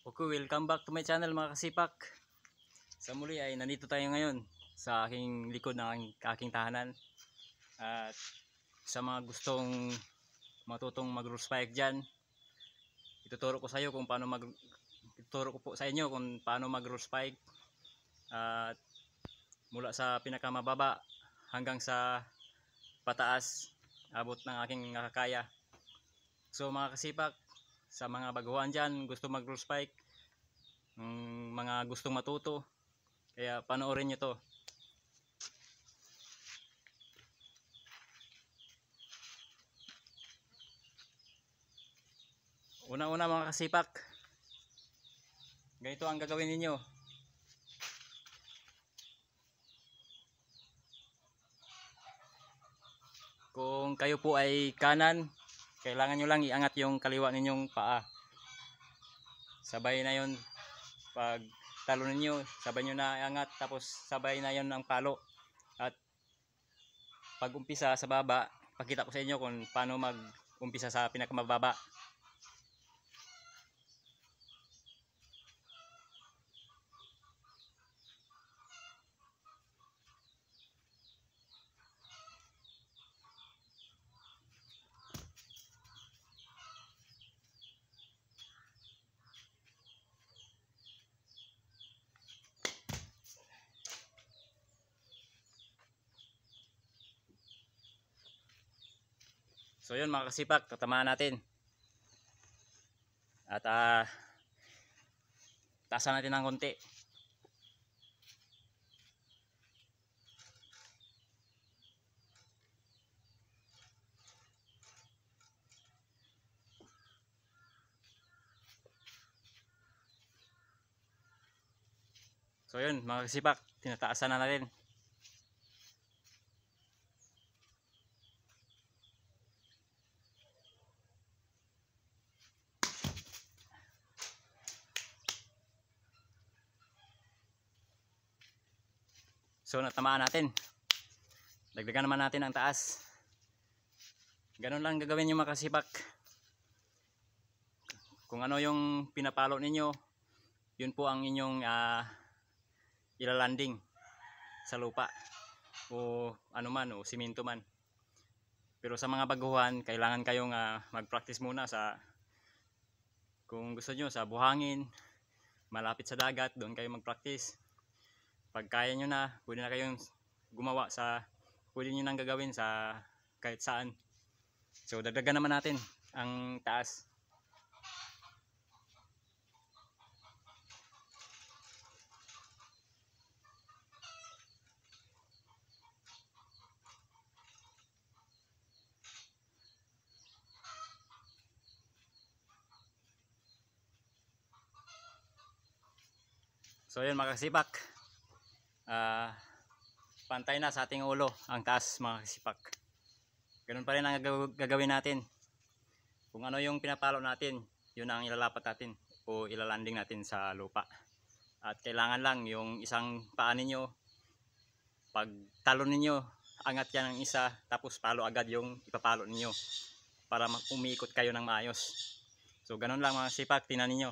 Okay, welcome back to my channel mga kasipak. Sa muli ay nandito tayo ngayon sa aking likod ng aking tahanan. At sa mga gustong matutong mag-rule spike dyan, ituturo ko sa iyo kung paano ituturo ko po sa inyo kung paano mag-rule spike. At mula sa pinakamababa hanggang sa pataas, abot ng aking nakakaya. So mga kasipak, sa mga baguhan dyan, gusto mag-rule spike, mga gustong matuto, kaya panoorin nyo to. Una-una mga kasipak, ganito ang gagawin ninyo. Kung kayo po ay kanan, kailangan nyo lang iangat yung kaliwa ninyong paa. Sabay na yon, pag talo ninyo, sabay nyo na iangat, tapos sabay na yon ang palo. At pag umpisa sa baba, pakita ko sa inyo kung paano mag umpisa sa pinakamababa. So yun mga kasipak, tatamaan natin. At taasan natin ng konti. So yun mga kasipak, tinataasan na natin. So natamaan natin. Dagdagan naman natin ang taas. Ganun lang gagawin nyo mga kasipak. Kung ano yung pinapalo ninyo, yun po ang inyong ilalanding sa lupa o ano man, o simento man. Pero sa mga baguhan, kailangan kayong mag-practice muna sa, kung gusto nyo, sa buhangin, malapit sa dagat, doon kayo mag-practice. Pag kaya nyo na, pwede na kayong gumawa sa, pwede nyo nang gagawin sa kahit saan. So dagdagan naman natin ang taas. So yun mga kasipak, pantay na sa ating ulo ang taas mga kasipak. Ganun pa rin ang gagawin natin. Kung ano yung pinapalo natin, yun ang ilalapat natin o ilalanding natin sa lupa. At kailangan lang yung isang paa ninyo, pag talo ninyo, angat yan ang isa, tapos palo agad yung ipapalo ninyo para umiikot kayo ng maayos. So ganun lang mga kasipak, tingnan ninyo.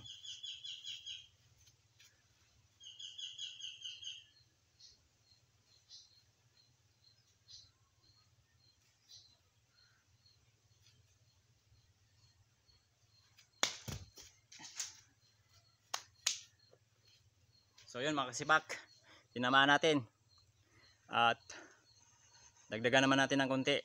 So yun mga kasipak, tinamaan natin. At dagdagan naman natin ng konti.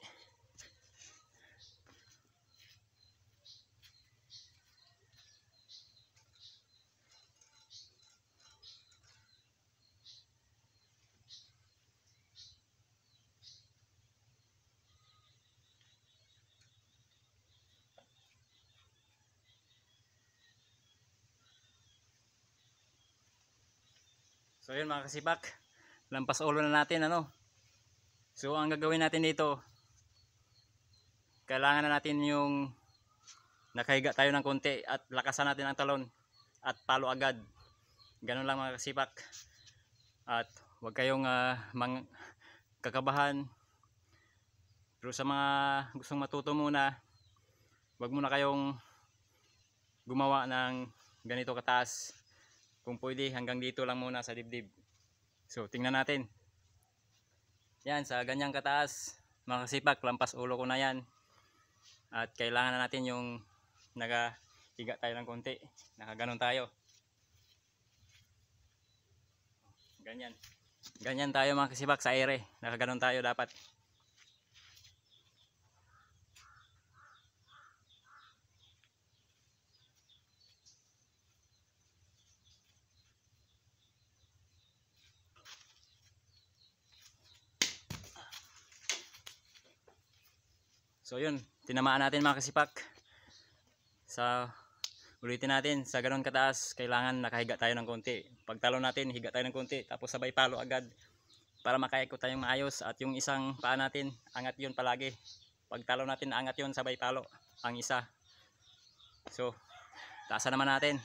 So yun mga kasipak, lampas ulo na natin ano. So ang gagawin natin dito, kailangan na natin yung nakahiga tayo ng konti at lakasan natin ang talon at palo agad. Ganun lang mga kasipak. At huwag kayong kakabahan. Pero sa mga gustong matuto muna, huwag muna kayong gumawa ng ganito kataas. Kung pwede hanggang dito lang muna sa dibdib. So tingnan natin. Yan, sa ganyang kataas mga kasipak, lampas ulo ko na yan. At kailangan na natin yung nakahiga tayo ng konti. Nakaganon tayo. Ganyan. Ganyan tayo mga kasibak sa ere. Nakaganon tayo dapat. So yun, tinamaan natin mga kasipak. Ulitin natin, sa ganon kataas, kailangan nakahiga tayo ng konti. Pagtalo natin, higa tayo ng konti, tapos sabay palo agad para makaikot tayong maayos. At yung isang paa natin, angat yun palagi. Pagtalo natin, angat yun, sabay palo ang isa. So, taasan naman natin.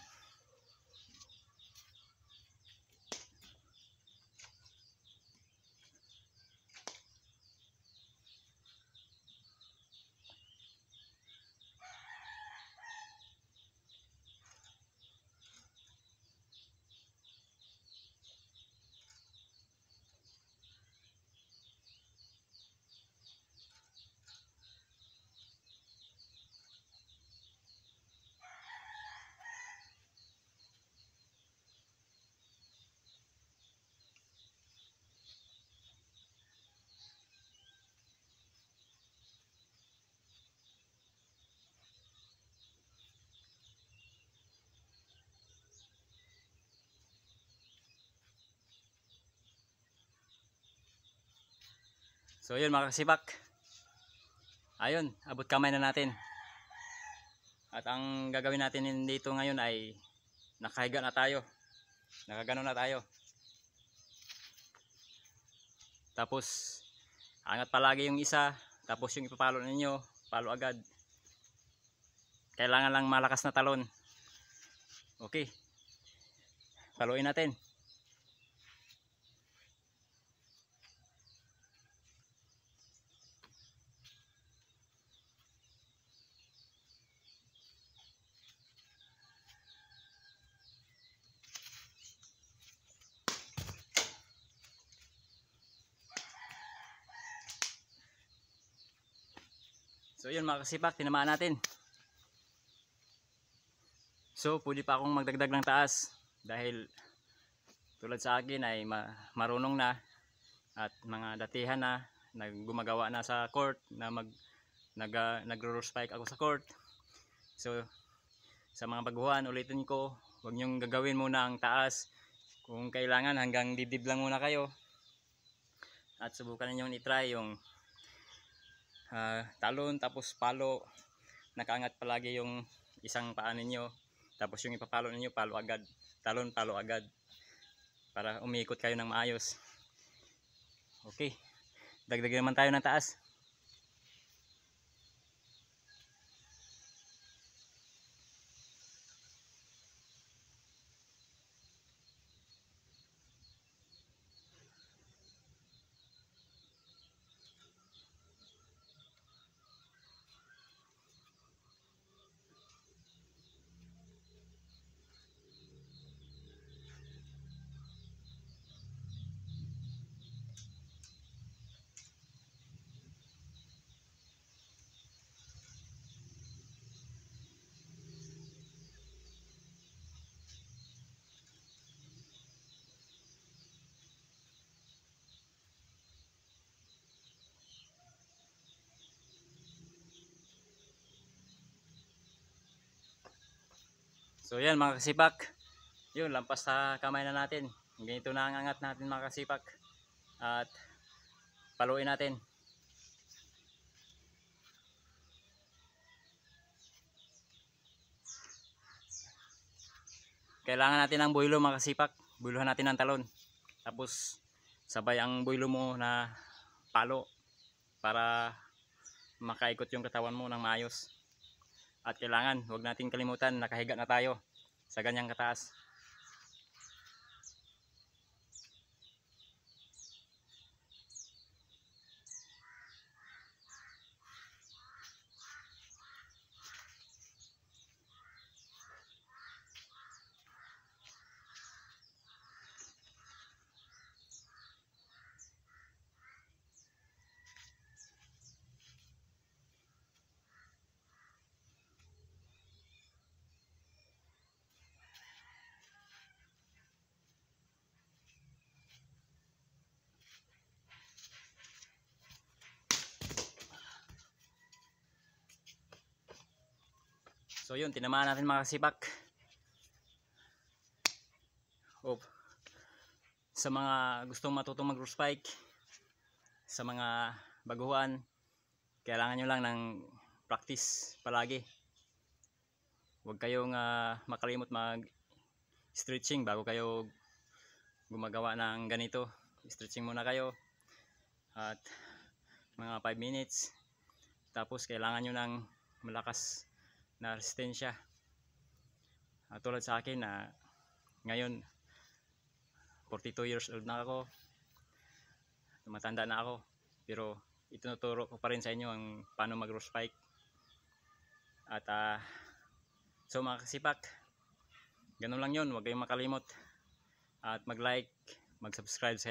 So yun mga kasibak, ayun, abot kamay na natin. At ang gagawin natin dito ngayon ay nakahiga na tayo, nakagano na tayo. Tapos angat palagi yung isa, tapos yung ipapalo ninyo, palo agad. Kailangan lang malakas na talon. Okay, paluin natin. So yun mga kasipak, tinamaan natin. So pwede pa akong magdagdag ng taas dahil tulad sa akin ay marunong na at mga datihan na gumagawa na sa court na nagro-roll spike ako sa court. So sa mga baguhan, ulitin ko, huwag nyong gagawin muna ang taas. Kung kailangan hanggang dibdib lang muna kayo at subukan ninyong i-try yung talon tapos palo, nakaangat palagi yung isang paa ninyo, tapos yung ipapalo ninyo palo agad, talon palo agad para umiikot kayo ng maayos. Okay, dagdagan naman tayo ng taas. So yan mga kasipak, yun, lampas sa kamay na natin. Ganito na ang angat natin mga kasipak. At paluin natin. Kailangan natin ng buhilo mga kasipak. Buhiluhan natin ng talon. Tapos sabay ang buhilo mo na palo para makaikot yung katawan mo ng maayos. At kailangan, huwag natin kalimutan, nakahiga na tayo sa ganyang kataas. So yun, tinamaan natin mga kasipak. Oh, sa mga gustong matutong mag roof spike, sa mga baguhan, kailangan nyo lang ng practice palagi. Huwag kayong makalimot mag stretching bago kayo gumagawa ng ganito. Stretching muna kayo at mga 5 minutes. Tapos kailangan nyo ng malakas na resistensya. Tulad sa akin na ngayon 42 years old na ako, matanda na ako, pero itinuturo ko pa rin sa inyo ang paano mag roof spike. At so mga kasipak, ganun lang yun, huwag kayong makalimot at mag like, mag subscribe sa